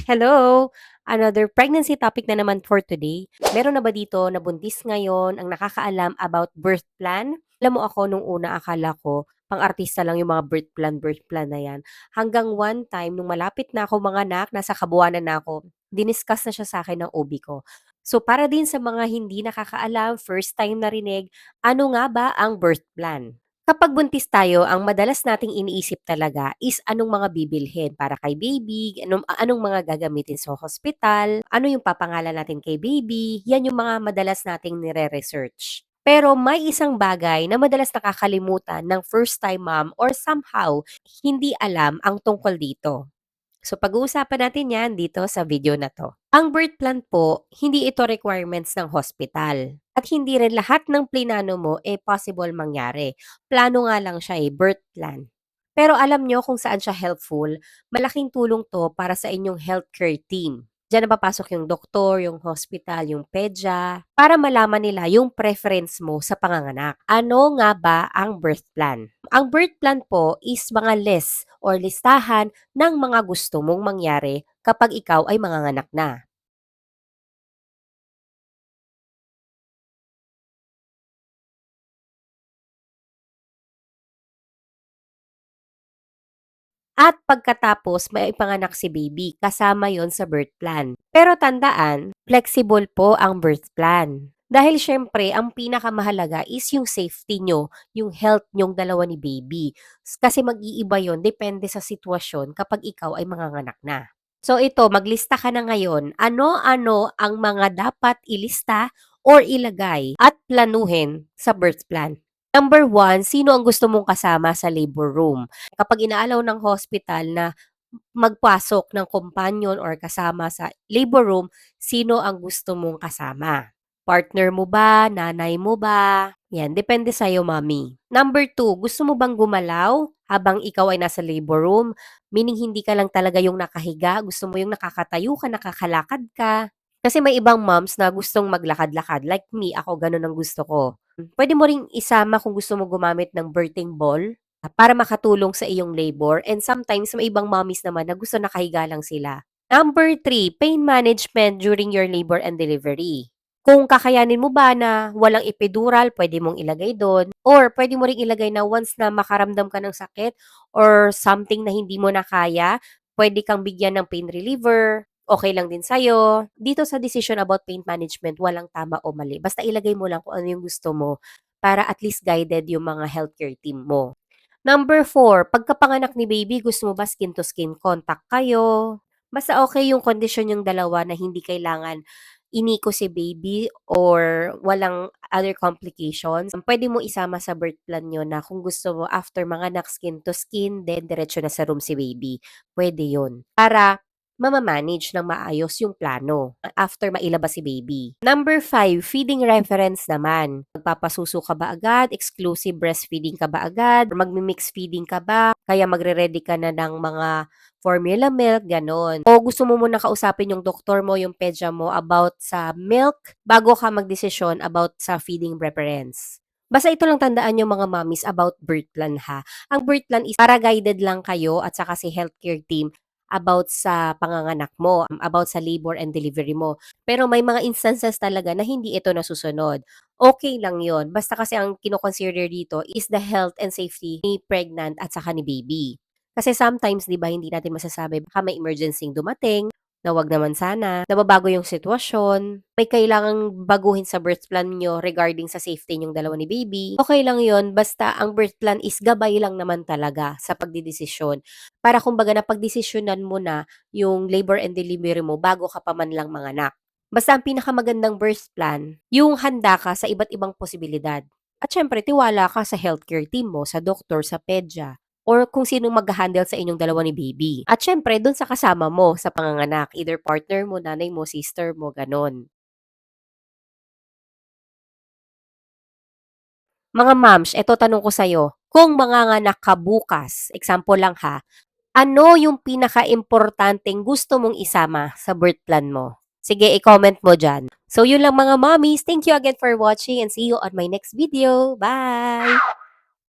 Hello! Another pregnancy topic na naman for today. Meron na ba dito na buntis ngayon ang nakakaalam about birth plan? Alam mo ako nung una akala ko pang-artista lang yung mga birth plan na yan. Hanggang one time, nung malapit na ako mga anak, nasa kabuwanan na ako, diniscuss na siya sa akin ng OB ko. So para din sa mga hindi nakakaalam, first time narinig, ano nga ba ang birth plan? Kapag buntis tayo, ang madalas nating iniisip talaga is anong mga bibilhin para kay baby, anong mga gagamitin sa hospital, ano yung papangalan natin kay baby, yan yung mga madalas nating nire-research. Pero may isang bagay na madalas nakakalimutan ng first-time mom or somehow hindi alam ang tungkol dito. So pag-uusapan natin yan dito sa video na to. Ang birth plan po, hindi ito requirements ng hospital. At hindi rin lahat ng plinano mo possible mangyari. Plano nga lang siya birth plan. Pero alam nyo kung saan siya helpful, malaking tulong to para sa inyong healthcare team. Diyan na papasok yung doktor, yung hospital, yung pedya, para malaman nila yung preference mo sa panganganak. Ano nga ba ang birth plan? Ang birth plan po is mga list or listahan ng mga gusto mong mangyari kapag ikaw ay manganganak na. At pagkatapos maipanganak si baby, kasama yon sa birth plan. Pero tandaan, flexible po ang birth plan. Dahil syempre, ang pinakamahalaga is yung safety nyo, yung health nyong dalawa ni baby. Kasi mag-iiba yon depende sa sitwasyon kapag ikaw ay manganganak na. So ito, maglista ka na ngayon. Ano-ano ang mga dapat ilista or ilagay at planuhin sa birth plan? Number one, sino ang gusto mong kasama sa labor room? Kapag inaalaw ng hospital na magpasok ng companion or kasama sa labor room, sino ang gusto mong kasama? Partner mo ba? Nanay mo ba? Yan, depende sa'yo, mami. Number two, gusto mo bang gumalaw habang ikaw ay nasa labor room? Meaning hindi ka lang talaga yung nakahiga, gusto mo yung nakakatayo ka, nakakalakad ka. Kasi may ibang moms na gustong maglakad-lakad. Like me, ako ganun ang gusto ko. Puwede mo ring isama kung gusto mo gumamit ng birthing ball, para makatulong sa iyong labor and sometimes may ibang mommies naman na gusto nakahiga lang sila. Number three, pain management during your labor and delivery. Kung kakayanin mo ba na walang epidural, pwede mong ilagay do'n or pwede mo ring ilagay na once na makaramdam ka ng sakit or something na hindi mo na kaya, puwede kang bigyan ng pain reliever, okey lang din sa'yo. Dito sa decision about pain management, walang tama o mali, basta ilagay mo lang kung ano yung gusto mo para at least guided yung mga healthcare team mo. Number four, pagkapanganak ni baby, gusto mo ba skin to skin contact kayo? Basta okay yung kondisyon yung dalawa na hindi kailangan iniko si baby or walang other complications. Pwede mo isama sa birth plan niyo na kung gusto mo after manganak skin to skin, then diretso na sa room si baby. Pwede yun. Para mama-manage ng maayos yung plano after mailabas si baby. Number five, feeding reference naman. Magpapasuso ka ba agad? Exclusive breastfeeding ka ba agad? Or magmi-mix feeding ka ba? Kaya magre-ready ka na ng mga formula milk, gano'n. O gusto mo muna kausapin yung doktor mo, yung pedya mo about sa milk bago ka magdesisyon about sa feeding preference. Basta ito lang tandaan yung mga mommies about birth plan ha. Ang birth plan is para guided lang kayo at saka si healthcare team about sa panganganak mo, about sa labor and delivery mo. Pero may mga instances talaga na hindi ito nasusunod. Okay lang yon. Basta kasi ang kino-consider dito is the health and safety ni pregnant at saka ni baby. Kasi sometimes 'di ba hindi natin masasabi baka may emergency dumating, na wag naman sana, nababago yung sitwasyon, may kailangang baguhin sa birth plan niyo regarding sa safety niyong dalawa ni baby. Okay lang yon basta ang birth plan is gabay lang naman talaga sa pagdedesisyon. Para kumbaga napagdesisyonan mo na yung labor and delivery mo bago ka pa man lang manganak. Basta ang pinakamagandang birth plan, yung handa ka sa iba't ibang posibilidad. At syempre tiwala ka sa healthcare team mo, sa doktor, sa pedya, or kung sinong magha-handle sa inyong dalawa ni baby. At syempre dun sa kasama mo sa panganganak, either partner mo, nanay mo, sister mo, gano'n. Mga moms, eto tanong ko sa'yo, kung manganganak ka bukas, example lang ha, ano yung pinakaimportanteng gusto mong isama sa birth plan mo? Sige, i-comment mo diyan. So yun lang mga mommies, thank you again for watching and see you on my next video. Bye!